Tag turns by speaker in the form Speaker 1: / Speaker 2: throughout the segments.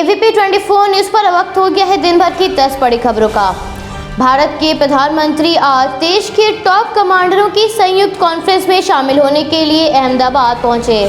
Speaker 1: AVP 24 news पर वक्त हो गया है दिन भर की 10 बड़ी खबरों का। भारत के प्रधानमंत्री आज देश के टॉप कमांडरों की संयुक्त कॉन्फ्रेंस में शामिल होने के लिए अहमदाबाद पहुंचे।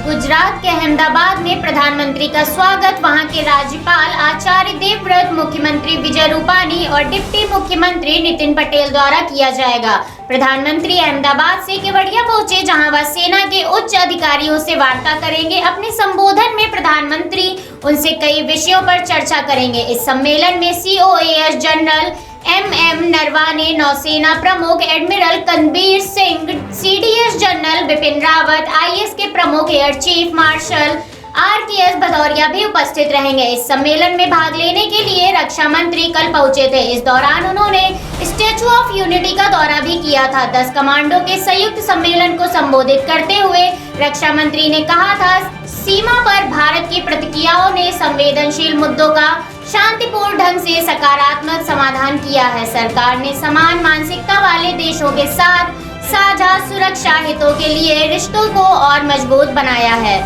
Speaker 2: गुजरात के अहमदाबाद में प्रधानमंत्री का स्वागत वहां के राज्यपाल आचार्य देवव्रत, मुख्यमंत्री विजय रूपानी और डिप्टी मुख्यमंत्री नितिन पटेल द्वारा किया जाएगा। प्रधानमंत्री अहमदाबाद से केवड़िया पहुंचे, जहां वह सेना के उच्च अधिकारियों से वार्ता करेंगे। अपने संबोधन में प्रधानमंत्री उनसे कई विषयों पर चर्चा करेंगे। इस सम्मेलन में COAS जनरल MM नरवाने, नौसेना प्रमुख admiral Kanbir Singh, CDS general Bipin Rawat, IAS के प्रमुख air chief marshal RKS Bhadauria भी उपस्थित रहेंगे। इस सम्मेलन में भाग लेने के लिए रक्षा मंत्री कल पहुंचे थे। इस दौरान उन्होंने स्टैचू ऑफ यूनिटी का दौरा भी किया था। 10 कमांडों के संयुक्त सम्मेलन को संबोधित करते हुए रक्षा मंत्री ने कहा था, सीमा पर भारत की प्रतिक्रियाओं ने संवेदनशील मुद्दों का शांतिपूर्ण ढंग से सकारात्मक समाधान किया है। सरकार ने समान मानसिकता वाले देशों के साथ साझा सुरक्षा हितों के लिए रिश्तों को और मजबूत बनाया है।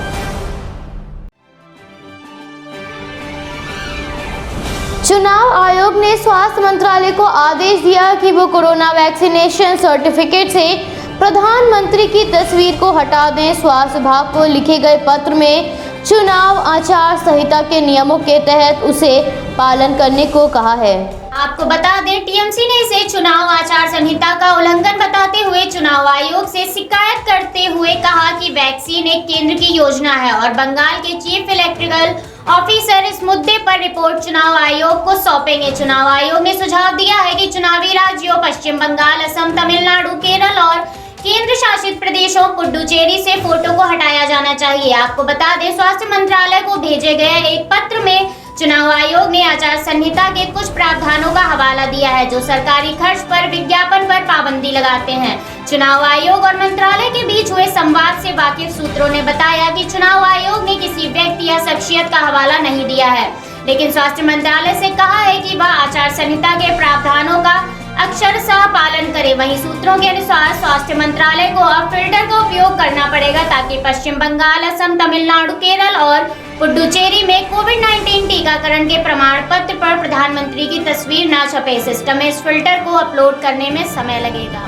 Speaker 1: चुनाव आयोग ने स्वास्थ्य मंत्रालय को आदेश दिया कि वो कोरोना वैक्सीनेशन सर्टिफिकेट से प्रधानमंत्री की तस्वीर को हटा दें। स्वास्थ्य विभाग को लिखे गए पत्र में चुनाव आचार संहिता के नियमों के तहत उसे पालन करने को कहा है।
Speaker 2: आपको बता दें, TMC ने इसे चुनाव आचार संहिता का उल्लंघन बताते हुए चुनाव आयोग से शिकायत करते हुए कहा कि वैक्सीन एक केंद्र की योजना है और बंगाल के चीफ इलेक्टोरल ऑफिसर इस मुद्दे पर रिपोर्ट चुनाव आयोग को सौंपेंगे। चुनाव आयोग ने सुझाव दिया है कि चुनावी राज्यों पश्चिम बंगाल, असम, तमिलनाडु, केरल और केंद्र शासित प्रदेशों पुडुचेरी से फोटो को हटाया जाना चाहिए। आपको बता दें, स्वास्थ्य मंत्रालय को भेजे गए एक पत्र में चुनाव आयोग ने आचार संहिता के कुछ प्रावधानों का हवाला दिया है जो सरकारी खर्च पर विज्ञापन पर पाबंदी लगाते हैं। चुनाव आयोग और मंत्रालय के बीच हुए संवाद से वाकिफ सूत्रों ने बताया कि चुनाव आयोग ने किसी व्यक्ति या शख्सियत का हवाला नहीं दिया है, लेकिन स्वास्थ्य मंत्रालय से कहा है कि वह आचार संहिता के प्रावधानों का अक्षरशः पालन करे। वहीं सूत्रों के अनुसार स्वास्थ्य मंत्रालय को अब फिल्टर का उपयोग करना पड़ेगा ताकि पश्चिम बंगाल, असम, तमिलनाडु, केरल और पुडुचेरी में कोविड-19 टीकाकरण के प्रमाण पत्र पर प्रधानमंत्री की तस्वीर न छपे। सिस्टम में इस फिल्टर को अपलोड करने में समय लगेगा।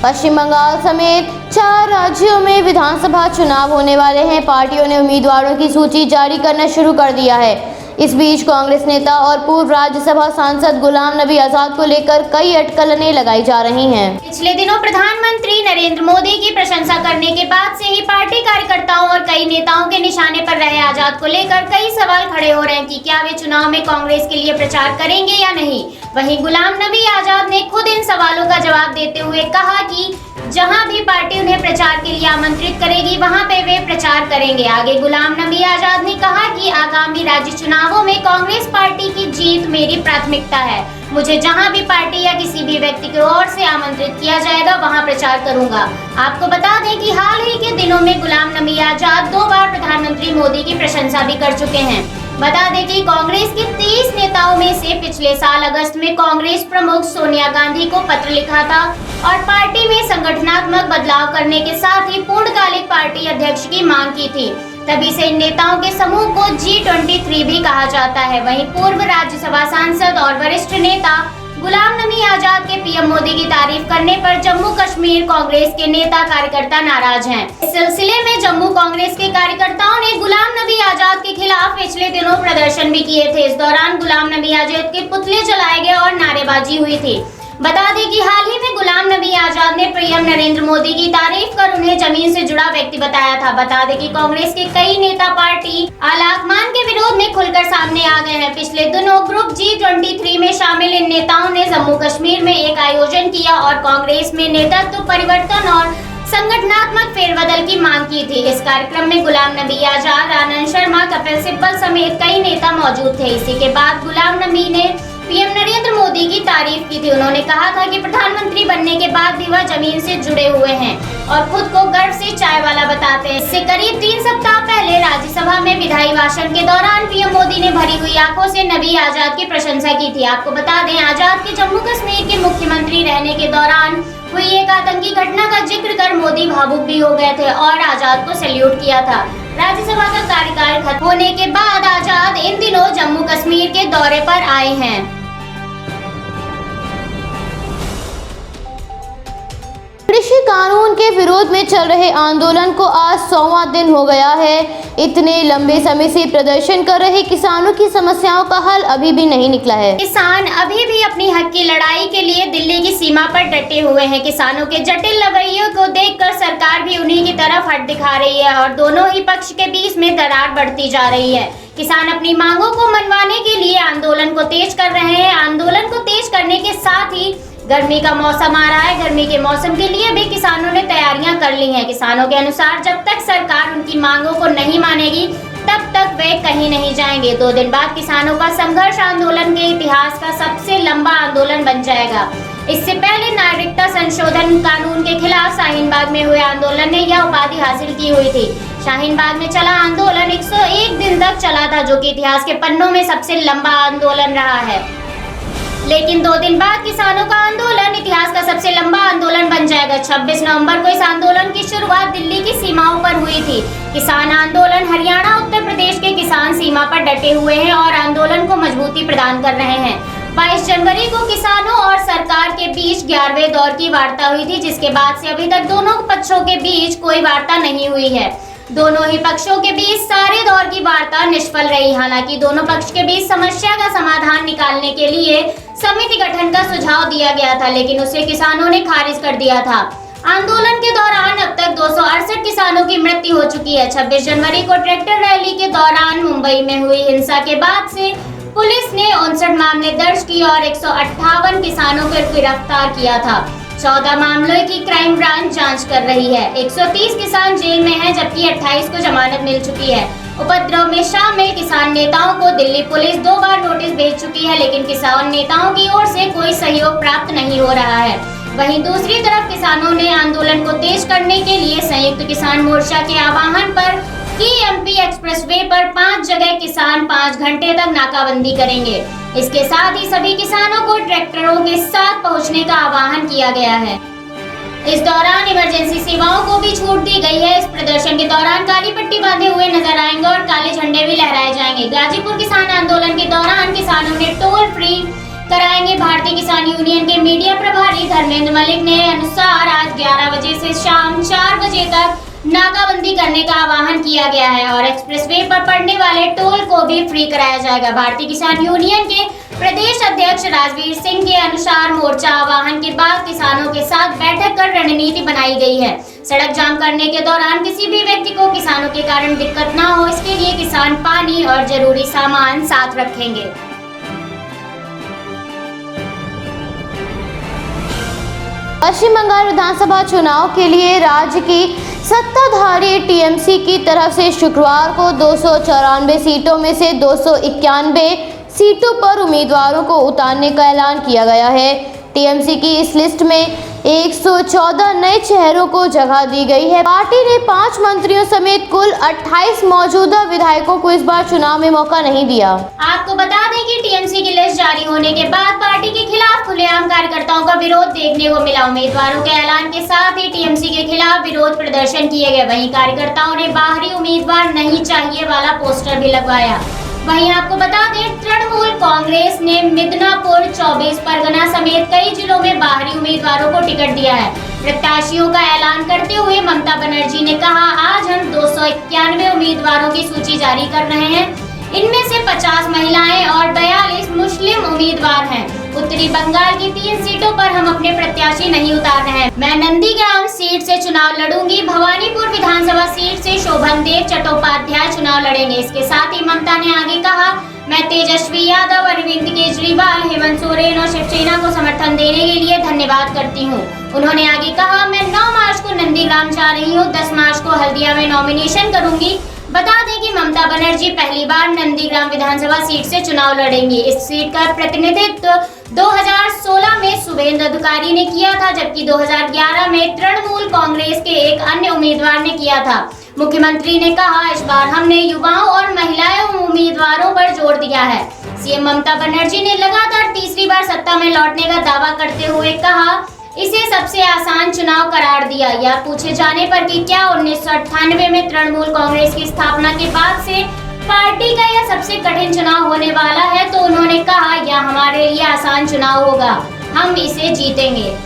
Speaker 1: पश्चिम बंगाल समेत 4 राज्यों में विधानसभा चुनाव होने वाले हैं। पार्टियों ने उम्मीदवारों की सूची जारी करना शुरू कर दिया है। इस बीच कांग्रेस नेता और पूर्व राज्यसभा सांसद गुलाम नबी आजाद को लेकर कई अटकलें लगाई जा रही हैं।
Speaker 2: पिछले दिनों प्रधानमंत्री नरेंद्र मोदी की प्रशंसा करने के बाद से ही पार्टी कार्यकर्ताओं और कई नेताओं के निशाने पर रहे आजाद को लेकर कई सवाल खड़े हो रहे हैं कि क्या वे चुनाव में कांग्रेस के लिए प्रचार करेंगे या नहीं। वहीं गुलाम नबी आजाद ने खुद इन सवालों का जवाब देते हुए कहा कि जहां भी पार्टी उन्हें प्रचार के लिए आमंत्रित करेगी वहां पे वे प्रचार करेंगे। आगे गुलाम नबी आजाद ने कहा कि आगामी राज्य चुनावों में कांग्रेस पार्टी की जीत मेरी प्राथमिकता है। मुझे जहां भी पार्टी या किसी भी व्यक्ति की ओर से आमंत्रित किया जाएगा वहां प्रचार करूंगा। आपको बता दें कि हाल ही के दिनों में गुलाम नबी आजाद 2 बार प्रधानमंत्री मोदी की प्रशंसा भी कर चुके हैं। बता दें कि कांग्रेस के 30 नेताओं में से पिछले साल अगस्त में कांग्रेस प्रमुख सोनिया गांधी को पत्र लिखा था और पार्टी में संगठनात्मक बदलाव करने के साथ ही पूर्णकालिक पार्टी अध्यक्ष की मांग की थी। तभी से इन नेताओं के समूह को G23 भी कहा जाता है। वहीं पूर्व राज्यसभा सांसद और वरिष्ठ नेता गुलाम नबी आजाद के PM मोदी की तारीफ करने पर जम्मू कश्मीर कांग्रेस के नेता कार्यकर्ता नाराज हैं। इस सिलसिले में जम्मू कांग्रेस के कार्यकर्ताओं ने गुलाम नबी आजाद के खिलाफ पिछले दिनों प्रदर्शन भी किए थे। इस दौरान गुलाम नबी आजाद के पुतले जलाए गए और नारेबाजी हुई थी। बता दें कि हाल ही में गुलाम नबी आजाद ने PM नरेंद्र मोदी की तारीफ कर उन्हें जमीन से जुड़ा व्यक्ति बताया था। बता दें कि कांग्रेस के कई नेता पार्टी आलाकमान के विरोध में खुलकर सामने आ गए हैं। पिछले दिनों ग्रुप G23 में शामिल इन नेताओं ने जम्मू कश्मीर में एक आयोजन किया और कांग्रेस में नेतृत्व परिवर्तन और संगठनात्मक फेरबदल की मांग की थी। इस कार्यक्रम में गुलाम नबी आजाद, आनंद शर्मा, कपिल सिब्बल समेत कई नेता मौजूद थे। इसी के बाद गुलाम नबी ने पीएम नरेंद्र मोदी की तारीफ की थी। उन्होंने कहा था कि प्रधानमंत्री बनने के बाद भी वह जमीन से जुड़े हुए हैं और खुद को गर्व से चाय वाला बताते हैं। इससे करीब 3 सप्ताह पहले राज्यसभा में विधायी भाषण के दौरान पीएम मोदी ने भरी हुई आंखों से नबी आजाद की प्रशंसा की थी। आपको बता दें, आजाद के जम्मू कश्मीर के मुख्यमंत्री रहने के दौरान हुई एक आतंकी घटना का जिक्र कर मोदी भावुक भी हो गए थे और आजाद को सैल्यूट किया था। राज्यसभा का कार्यकाल खत्म होने के बाद आजाद इन दिनों जम्मू कश्मीर के दौरे पर आए हैं।
Speaker 1: कृषि कानून के विरोध में चल रहे आंदोलन को आज 100वां दिन हो गया है। इतने लंबे समय से प्रदर्शन कर रहे किसानों की समस्याओं का हल अभी भी नहीं निकला है।
Speaker 2: किसान अभी भी अपनी हक की लड़ाई के लिए दिल्ली की सीमा पर डटे हुए हैं। किसानों के जटिल रवैये को देखकर सरकार भी उन्हीं की तरफ हट दिखा रही है और दोनों ही पक्ष के बीच में दरार बढ़ती जा रही है। किसान अपनी मांगों को मनवाने के लिए आंदोलन को तेज कर रहे हैं। आंदोलन को तेज करने के साथ ही गर्मी का मौसम आ रहा है। गर्मी के मौसम के लिए भी किसानों ने तैयारियां कर ली हैं। किसानों के अनुसार जब तक सरकार उनकी मांगों को नहीं मानेगी तब तक वे कहीं नहीं जाएंगे। 2 दिन बाद किसानों का संघर्ष आंदोलन के इतिहास का सबसे लंबा आंदोलन बन जाएगा। इससे पहले नागरिकता संशोधन कानून के खिलाफ शाहीन बाग में हुए आंदोलन ने यह उपाधि हासिल की हुई थी। शाहीन बाग में चला आंदोलन 101 दिन तक चला था, जो कि इतिहास के पन्नों में सबसे लंबा आंदोलन रहा है। लेकिन 2 दिन बाद किसानों का आंदोलन इतिहास का सबसे लंबा आंदोलन बन जाएगा। 26 नवंबर को इस आंदोलन की शुरुआत दिल्ली की सीमाओं पर हुई थी। किसान आंदोलन हरियाणा, उत्तर प्रदेश के किसान सीमा पर डटे हुए हैं और आंदोलन को मजबूती प्रदान कर रहे हैं। 22 जनवरी को किसानों और सरकार के बीच 11वें दौर की वार्ता हुई थी, जिसके बाद से अभी तक दोनों पक्षों के बीच कोई वार्ता नहीं हुई है। दोनों ही पक्षों के बीच सारे दौर की वार्ता निष्फल रही। हालांकि दोनों पक्ष के बीच समस्या का समाधान निकालने के लिए समिति गठन का सुझाव दिया गया था, लेकिन उसे किसानों ने खारिज कर दिया था। आंदोलन के दौरान अब तक 268 किसानों की मृत्यु हो चुकी है। 26 जनवरी को ट्रैक्टर रैली के दौरान मुंबई में हुई हिंसा के बाद से पुलिस ने 59 मामले दर्ज किए और 158 किसानों को गिरफ्तार किया था। 14 मामलों की क्राइम ब्रांच जांच कर रही है। 130 किसान जेल में हैं, जबकि 28 को जमानत मिल चुकी है। उपद्रव में शामिल किसान नेताओं को दिल्ली पुलिस 2 बार नोटिस भेज चुकी है, लेकिन किसान नेताओं की ओर से कोई सहयोग प्राप्त नहीं हो रहा है। वहीं दूसरी तरफ किसानों ने आंदोलन को तेज करने के लिए संयुक्त किसान मोर्चा के आह्वान पर एमपी एक्सप्रेसवे पर 5 जगह किसान 5 घंटे तक नाकाबंदी करेंगे। इसके साथ ही सभी किसानों को ट्रैक्टरों के साथ पहुंचने का आह्वान किया गया है। इस दौरान इमरजेंसी सेवाओं को भी छूट दी गई है। इस प्रदर्शन के दौरान काली पट्टी बांधे हुए नजर आएंगे और काले झंडे भी लहराए जाएंगे। गाजीपुर किसान आंदोलन के दौरान किसानों ने टोल फ्री कराएंगे। भारतीय किसान यूनियन के मीडिया प्रभारी धर्मेंद्र मलिक ने अनुसार आज 11 बजे से शाम 4 बजे तक नाकाबंदी करने का आह्वान किया गया है और एक्सप्रेसवे पर पड़ने वाले टोल को भी फ्री कराया जाएगा। भारतीय किसान यूनियन के प्रदेश अध्यक्ष राजवीर सिंह के अनुसार मोर्चा आह्वान के बाद किसानों के साथ बैठक कर रणनीति बनाई गई है। सड़क जाम करने के दौरान किसी भी व्यक्ति को किसानों के कारण दिक्कत न हो, इसके लिए किसान पानी और जरूरी सामान साथ रखेंगे।
Speaker 1: पश्चिम बंगाल विधानसभा चुनाव के लिए राज्य की सत्ताधारी टीएमसी की तरफ से शुक्रवार को 294 सीटों में से 291 सीटों पर उम्मीदवारों को उतारने का ऐलान किया गया है। टीएमसी की इस लिस्ट में 114 नए चेहरों को जगह दी गई है। पार्टी ने 5 मंत्रियों समेत कुल 28 मौजूदा विधायकों को इस बार चुनाव में मौका नहीं दिया।
Speaker 2: आपको बता दें कि टीएमसी की लिस्ट जारी होने के बाद पार्टी के खिलाफ खुलेआम कार्यकर्ताओं का विरोध देखने को मिला। उम्मीदवारों के ऐलान के साथ ही टीएमसी के खिलाफ विरोध प्रदर्शन किए गए। वहीं कार्यकर्ताओं ने बाहरी उम्मीदवार नहीं चाहिए वाला पोस्टर भी लगवाया। वहीं आपको बता दें, तृणमूल कांग्रेस ने मिदनापुर, 24 परगना समेत कई जिलों में बाहरी उम्मीदवारों को टिकट दिया है। प्रत्याशियों का ऐलान करते हुए ममता बनर्जी ने कहा, आज हम 291 उम्मीदवारों की सूची जारी कर रहे हैं। इनमें से 50 महिलाएं और 42 मुस्लिम उम्मीदवार हैं। उत्तरी बंगाल की 3 सीटों पर हम अपने प्रत्याशी नहीं उतार रहे हैं। मैं नंदीग्राम सीट से चुनाव लड़ूंगी। भवानीपुर विधानसभा सीट से शोभन देव चट्टोपाध्याय चुनाव लड़ेंगे। इसके साथ ही ममता ने आगे कहा, मैं तेजस्वी यादव, अरविंद केजरीवाल, हेमंत सोरेन और शिवसेना को समर्थन देने के लिए धन्यवाद करती हूँ। उन्होंने आगे कहा, मैं 9 मार्च को नंदीग्राम जा रही हूँ, 10 मार्च को हल्दिया में नॉमिनेशन करूंगी। बता दें कि ममता बनर्जी पहली बार नंदीग्राम विधानसभा सीट से चुनाव लड़ेंगी। इस सीट का प्रतिनिधित्व 2016 में शुभेंदु अधिकारी ने किया था, जबकि 2011 में तृणमूल कांग्रेस के एक अन्य उम्मीदवार ने किया था। मुख्यमंत्री ने कहा, इस बार हमने युवाओं और महिलाओं उम्मीदवारों पर जोर दिया है। सीएम ममता बनर्जी ने लगातार तीसरी बार सत्ता में लौटने का दावा करते हुए कहा, इसे सबसे आसान चुनाव करार दिया। यह पूछे जाने पर कि क्या 1998 में तृणमूल कांग्रेस की स्थापना के बाद से पार्टी का यह सबसे कठिन चुनाव होने वाला है, तो उन्होंने कहा, यह हमारे लिए आसान चुनाव होगा, हम इसे जीतेंगे।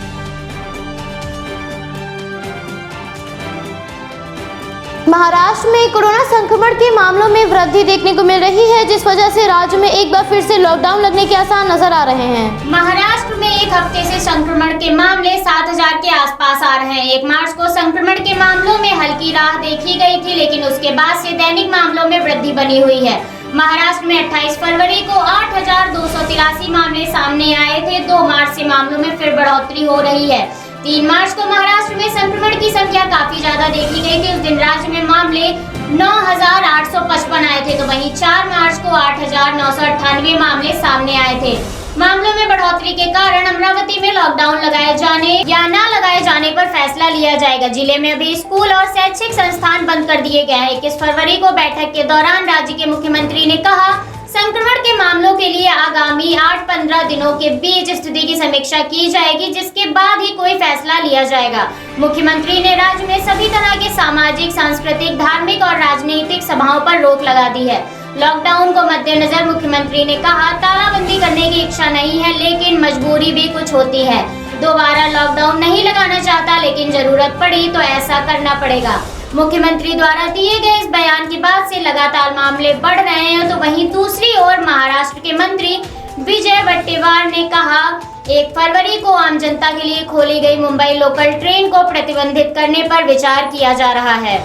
Speaker 1: महाराष्ट्र में कोरोना संक्रमण के मामलों में वृद्धि देखने को मिल रही है, जिस वजह से राज्य में एक बार फिर से लॉकडाउन लगने के आसार नजर आ रहे हैं।
Speaker 2: महाराष्ट्र में एक हफ्ते से संक्रमण के मामले 7000 के आसपास आ रहे हैं। 1 मार्च को संक्रमण के मामलों में हल्की राह देखी गई थी, लेकिन उसके बाद से दैनिक मामलों में वृद्धि बनी हुई है। महाराष्ट्र में 28 फरवरी को 8283 मामले सामने आए थे। 2 मार्च से मामलों में फिर बढ़ोतरी हो रही है। 3 मार्च को महाराष्ट्र में संक्रमण की संख्या काफी ज्यादा देखी गई थी। उस दिन राज्य में मामले 9855 आए थे, तो वहीं 4 मार्च को 8998 मामले सामने आए थे। मामलों में बढ़ोतरी के कारण अमरावती में लॉकडाउन लगाए जाने या न लगाए जाने पर फैसला लिया जाएगा। जिले में अभी स्कूल और शैक्षिक संस्थान बंद कर दिए गए हैं। 21 फरवरी को बैठक के दौरान राज्य के मुख्यमंत्री ने कहा, संक्रमण के मामलों के लिए आगामी 8-15 दिनों के बीच स्थिति की समीक्षा की जाएगी, जिसके बाद ही कोई फैसला लिया जाएगा। मुख्यमंत्री ने राज्य में सभी तरह के सामाजिक, सांस्कृतिक, धार्मिक और राजनीतिक सभाओं पर रोक लगा दी है। लॉकडाउन को मद्देनजर मुख्यमंत्री ने कहा, तालाबंदी करने की इच्छा नहीं है, लेकिन मजबूरी भी कुछ होती है। दोबारा लॉकडाउन नहीं लगाना चाहता, लेकिन जरूरत पड़ी तो ऐसा करना पड़ेगा। मुख्यमंत्री द्वारा दिए गए इस बयान के बाद से लगातार मामले बढ़ रहे हैं, तो वहीं दूसरी ओर महाराष्ट्र के मंत्री विजय वट्टेवार ने कहा, 1 फरवरी को आम जनता के लिए खोली गई मुंबई लोकल ट्रेन को प्रतिबंधित करने पर विचार किया जा रहा है।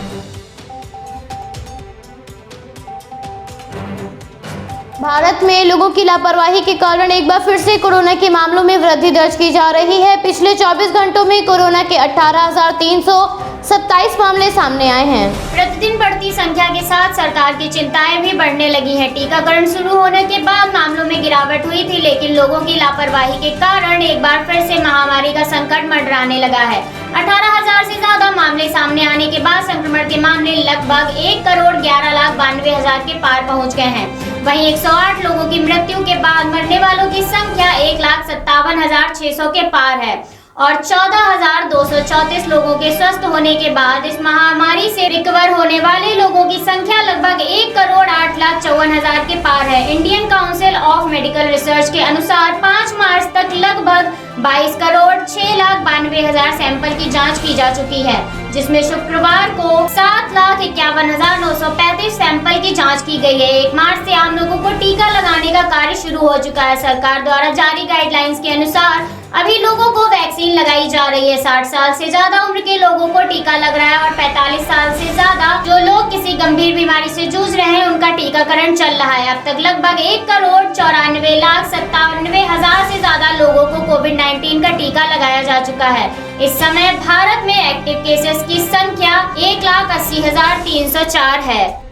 Speaker 1: भारत में लोगों की लापरवाही के कारण एक बार फिर से कोरोना के मामलों में वृद्धि दर्ज की जा रही है। पिछले 24 घंटों में कोरोना के 18,327 मामले सामने आए हैं।
Speaker 2: प्रतिदिन बढ़ती संख्या के साथ सरकार की चिंताएं भी बढ़ने लगी हैं। टीकाकरण शुरू होने के बाद मामलों में गिरावट हुई थी, लेकिन लोगों की लापरवाही के कारण एक बार फिर से महामारी का संकट मंडराने लगा है। 18,000 से ज्यादा मामले सामने आने के बाद संक्रमण के मामले लगभग 1,11,92,000 के पार पहुंच गए हैं। वहीं 108 लोगों की मृत्यु के बाद मरने वालों की संख्या 1,57,600 के पार है और 14,234 लोगों के स्वस्थ होने के बाद इस महामारी से रिकवर होने वाले लोगों की संख्या लगभग 1,08,54,000 के पार है। Indian council of medical research के अनुसार 5 मार्च तक लगभग 22,06,92,000 सैंपल की जांच की जा चुकी है, जिसमें शुक्रवार को 7,51,935 सैंपल की जांच की गई है। 1 मार्च से आम लोगों को टीका लगाने का कार्य शुरू हो चुका है। सरकार द्वारा जारी गाइडलाइंस के अनुसार अभी लोगों को वैक्सीन लगाई जा रही है। 60 साल से ज्यादा उम्र के लोगों को टीका लग रहा है और 45 साल से ज्यादा जो लोग किसी गंभीर बीमारी से जूझ रहे हैं, उनका टीकाकरण चल रहा है। अब तक लगभग 1,94,97,000 से ज्यादा लोगों को कोविड-19 का टीका लगाया जा चुका है। इस समय भारत में एक्टिव केसेस की संख्या 1,80,304 है।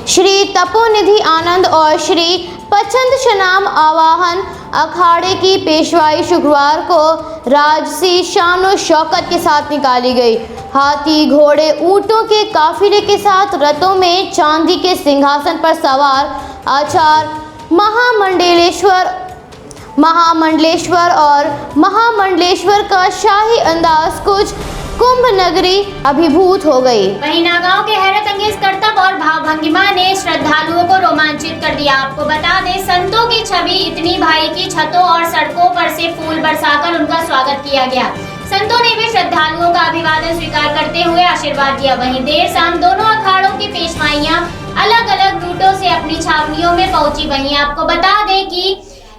Speaker 1: श्री तपोनिधि आनंद और श्री पचंद शनाम आवाहन अखाड़े की पेशवाई शुक्रवार को राजसी शानो शौकत के साथ निकाली गई। हाथी, घोड़े, ऊंटों के काफिले के साथ रथों में चांदी के सिंहासन पर सवार आचार्य महामंडलेश्वर का शाही अंदाज कुछ कुंभ नगरी अभिभूत हो गई।
Speaker 2: वहीं नागांव के हैरत अंगेज करतब और भाव भंगिमा ने श्रद्धालुओं को रोमांचित कर दिया। आपको बता दें, संतों की छवि इतनी भारी की छतों और सड़कों पर से फूल बरसाकर उनका स्वागत किया गया। संतों ने भी श्रद्धालुओं का अभिवादन स्वीकार करते हुए आशीर्वाद दिया। वहीं देर शाम दोनों अखाड़ों की पेशवाइयां अलग अलग रूटों से अपनी छावनियों में पहुंची। वहीं आपको बता दें कि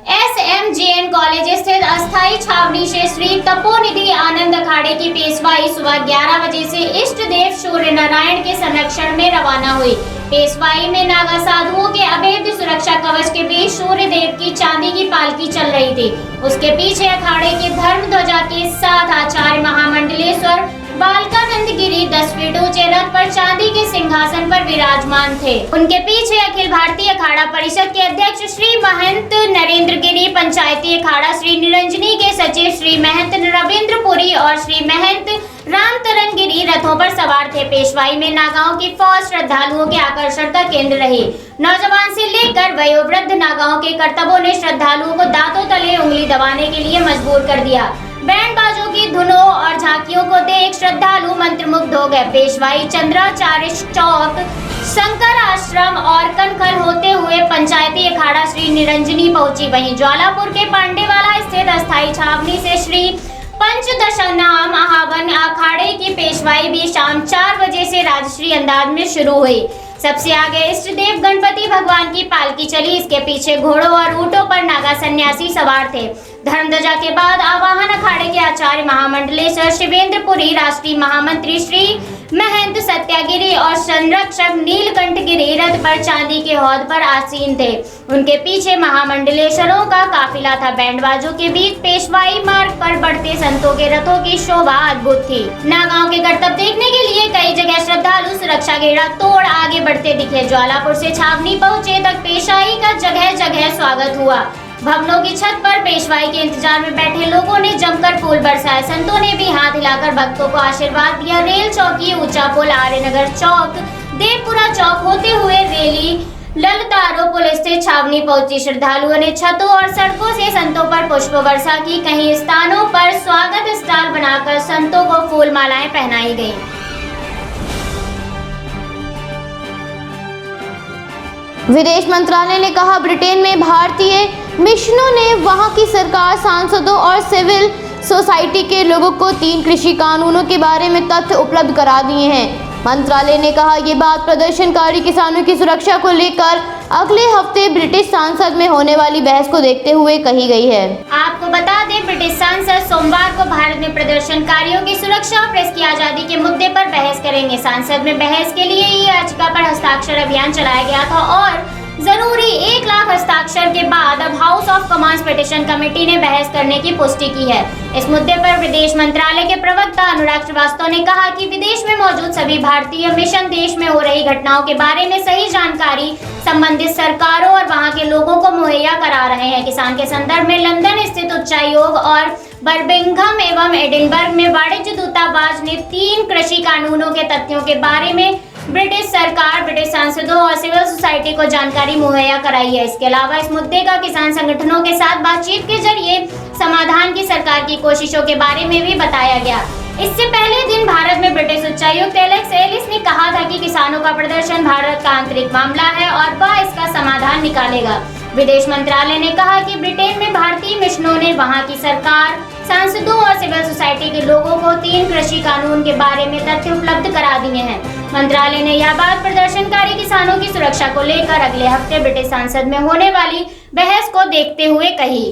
Speaker 2: SMJN कॉलेज स्थित अस्थायी छावनी से श्री तपोनिधि आनंद अखाड़े की पेशवाई सुबह 11 बजे से इष्ट देव सूर्य नारायण के संरक्षण में रवाना हुई। पेशवाई में नागा साधुओं के अभेद्य सुरक्षा कवच के बीच सूर्य देव की चांदी की पालकी चल रही थी। उसके पीछे अखाड़े के धर्म ध्वजा के साथ आचार्य महामंडलेश्वर बालकानंद गिरी 10 फीट ऊंचे रथ पर चांदी के सिंहासन पर विराजमान थे। उनके पीछे अखिल भारतीय अखाड़ा परिषद के अध्यक्ष श्री महंत नरेंद्र गिरी, पंचायती अखाड़ा श्री निरंजनी के सचिव श्री महंत रविंद्र पुरी और श्री महंत रामतरण गिरी रथों पर सवार थे। पेशवाई में नागांव की फौज श्रद्धालुओं के आकर्षण का केंद्र रही। नौजवान से लेकर वयोवृद्ध नागांव के करतबों ने श्रद्धालुओं को दांतों तले उंगली दबाने के लिए मजबूर कर दिया। बैंड बाजों की धुनों और झांकियों को देख श्रद्धालु मंत्रमुग्ध हो गए। पेशवाई चंद्राचार्य चौक, शंकर आश्रम और कनखल होते हुए पंचायती अखाड़ा श्री निरंजनी पहुंची। वहीं ज्वालापुर के पांडेवाला स्थित अस्थायी छावनी से श्री पंचदशनाम आहावन अखाड़े की पेशवाई भी शाम 4 बजे से राजश्री अंदाज में शुरू हुई। सबसे आगे इष्ट देव गणपति भगवान की पालकी चली। इसके पीछे घोड़ों और ऊंटों पर नागा सन्यासी सवार थे। धर्मध्वजा के बाद आवाहन अखाड़े के आचार्य महामंडलेश्वर शिवेंद्र पुरी, राष्ट्रीय महामंत्री श्री महंत सत्यागिरी और संरक्षक नीलकंठ गिरी रथ पर चांदी के हौद पर आसीन थे। उनके पीछे महामंडलेश्वरों का काफिला था। बैंडबाजों के बीच पेशवाई मार्ग पर बढ़ते संतों के रथों की शोभा अद्भुत थी। नागांव के करतब देखने के लिए कई जगह श्रद्धालु सुरक्षा घेरा तोड़ आगे बढ़ते दिखे। ज्वालापुर से छावनी पहुंचे तक पेशवाई का जगह जगह स्वागत हुआ। भवनों की छत पर पेशवाई के इंतजार में बैठे लोगों ने जमकर फूल बरसाए। संतों ने भी हाथ हिलाकर भक्तों को आशीर्वाद दिया। रेल चौकी, ऊंचा पुल, आर्यनगर चौक, देवपुरा चौक होते हुए रैली ललतारो पुल स्थित छावनी पहुंची। श्रद्धालुओं ने छतों और सड़कों से संतों पर पुष्प वर्षा की। कई स्थानों पर स्वागत स्टॉल बनाकर संतों को फूल मालाएं पहनाई गयी।
Speaker 1: विदेश मंत्रालय ने कहा, ब्रिटेन में भारतीय मिशनों ने वहां की सरकार, सांसदों और सिविल सोसाइटी के लोगों को 3 कृषि कानूनों के बारे में तथ्य उपलब्ध करा दिए हैं। मंत्रालय ने कहा, ये बात प्रदर्शनकारी किसानों की सुरक्षा को लेकर अगले हफ्ते ब्रिटिश संसद में होने वाली बहस को देखते हुए कही गई है।
Speaker 2: आपको बता दें, ब्रिटिश संसद सोमवार को भारत में प्रदर्शनकारियों की सुरक्षा और प्रेस की आजादी के मुद्दे पर बहस करेंगे। संसद में बहस के लिए ये याचिका पर हस्ताक्षर अभियान चलाया गया था और जरूरी 1 लाख हस्ताक्षर के बाद अब house of Commons petition committee ने बहस करने की पुष्टि की है। इस मुद्दे पर विदेश मंत्रालय के प्रवक्ता अनुराग श्रीवास्तव ने कहा कि विदेश में मौजूद सभी भारतीय मिशन देश में हो रही घटनाओं के बारे में सही जानकारी संबंधित सरकारों और वहां के लोगों को मुहैया करा रहे हैं। किसान के संदर्भ में लंदन स्थित उच्चायोग और बर्मिंघम एवं एडिनबर्ग में वाणिज्य दूतावास ने 3 कृषि कानूनों के तथ्यों के बारे में ब्रिटिश सरकार, ब्रिटिश सांसदों और सिविल सोसाइटी को जानकारी मुहैया कराई है। इसके अलावा इस मुद्दे का किसान संगठनों के साथ बातचीत के जरिए समाधान की सरकार की कोशिशों के बारे में भी बताया गया। इससे पहले दिन भारत में ब्रिटिश उच्चायुक्त एलेक्स एलिस ने कहा था कि किसानों का प्रदर्शन भारत का आंतरिक मामला है और वह इसका समाधान निकालेगा। विदेश मंत्रालय ने कहा कि ब्रिटेन में भारतीय मिशनों ने वहां की सरकार, सांसदों और सिविल सोसाइटी के लोगों को 3 कृषि कानून के बारे में तथ्य उपलब्ध करा दिए हैं। मंत्रालय ने यह बात प्रदर्शनकारी किसानों की सुरक्षा को लेकर अगले हफ्ते ब्रिटिश संसद में होने वाली बहस को देखते हुए कही।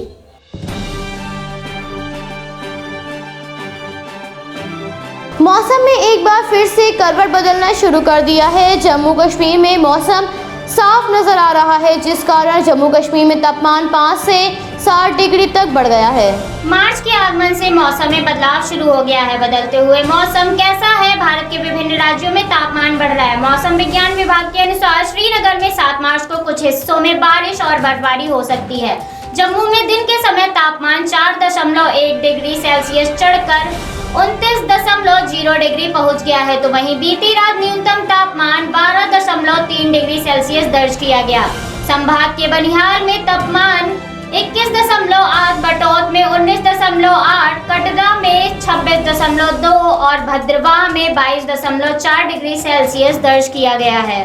Speaker 1: मौसम में एक बार फिर से करवट बदलना शुरू कर दिया है। जम्मू कश्मीर में मौसम साफ नजर आ रहा है, जिस कारण जम्मू कश्मीर में तापमान 5 से 7 डिग्री तक बढ़ गया है।
Speaker 2: मार्च के आगमन से मौसम में बदलाव शुरू हो गया है। बदलते हुए मौसम कैसा है? भारत के विभिन्न राज्यों में तापमान बढ़ रहा है। मौसम विज्ञान विभाग के अनुसार श्रीनगर में 7 मार्च को कुछ हिस्सों में बारिश और बर्फबारी हो सकती है। जम्मू में दिन के समय तापमान 4.1 डिग्री सेल्सियस चढ़कर 29.0 डिग्री पहुंच गया है, तो वहीं बीती रात न्यूनतम तापमान 12.3 डिग्री सेल्सियस दर्ज किया गया। संभाग के बनिहाल में तापमान 21.8, बटौत में 19.8, कटरा में 26.2 और भद्रवाह में 22.4 डिग्री सेल्सियस दर्ज किया गया है।